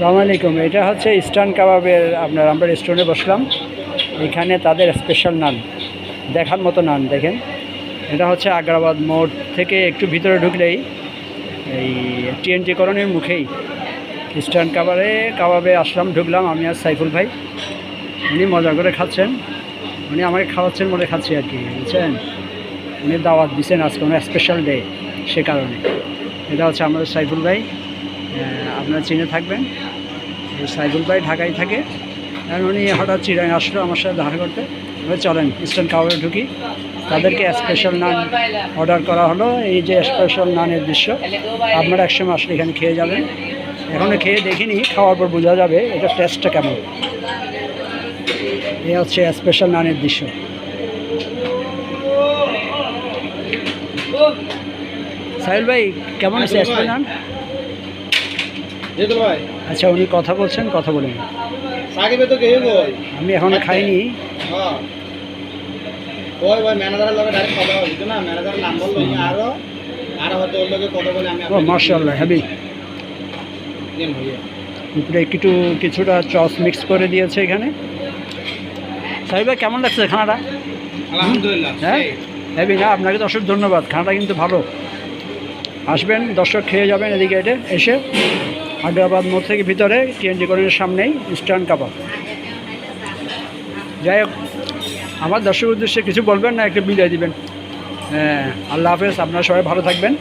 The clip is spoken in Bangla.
আসসালামু আলাইকুম। এটা হচ্ছে ইস্টার্ন কাবাবের আমরা রেস্টুরেন্টে বসলাম। এখানে তাদের স্পেশাল নান, দেখার মতো নান দেখেন। এটা হচ্ছে আগ্রাবাদ মোড় থেকে একটু ভিতরে ঢুকলেই এই টিএনটি কলোনির মুখেই ইস্টার্ন কাবাবে আসলাম, ঢুকলাম আমি আর সাইফুল ভাই। উনি মজা করে খাচ্ছেন, উনি আমাকে খাওয়াচ্ছেন বলে খাচ্ছি আর কি, বুঝছেন। উনি দাওয়াত দিচ্ছেন আজকে ওনার স্পেশাল ডে, সে কারণে। এটা হচ্ছে আমাদের সাইফুল ভাই, আপনারা চিনে থাকবেন। সাইফুল ভাই ঢাকায় থাকে, কারণ উনি হঠাৎ চিরাং আসলো আমার সাথে দেখা করতে। এবার চলেন ইস্টার্ন কাবাবে ঢুকি। তাদেরকে স্পেশাল নান অর্ডার করা হলো। এই যে স্পেশাল নানের দৃশ্য, আপনারা একসময় আসলে এখানে খেয়ে যাবেন। এখনও খেয়ে দেখিনি, খাওয়ার পর বোঝা যাবে এটা টেস্টটা কেমন। এই হচ্ছে স্পেশাল নানের দৃশ্য। সাহিল ভাই কেমন আছে স্পেশাল নান? আচ্ছা, উনি কথা বলছেন, কথা বলেন। আমি এখনো খাইনি। মাশাআল্লাহ, হেভি। উপরে কিছুটা চস মিক্স করে দিয়েছে এখানে। সাহিল ভাই কেমন লাগছে খানাটা? আলহামদুলিল্লাহ, হ্যাঁ হেভি না? আপনাকে তো অসংখ্য ধন্যবাদ। খানাটা কিন্তু ভালো। আসবেন দর্শক, খেয়ে যাবেন এদিকে এসে আগ্রাবাদ মোড় থেকে ভিতরে টিএনটি কলোনির সামনেই ইস্টার্ন কাবাব। যাই হোক, আমার দর্শক উদ্দেশ্যে কিছু বলবেন না, একটু বিদায় দিবেন? হ্যাঁ, আল্লাহ হাফেজ। আপনারা সবাই ভালো থাকবেন।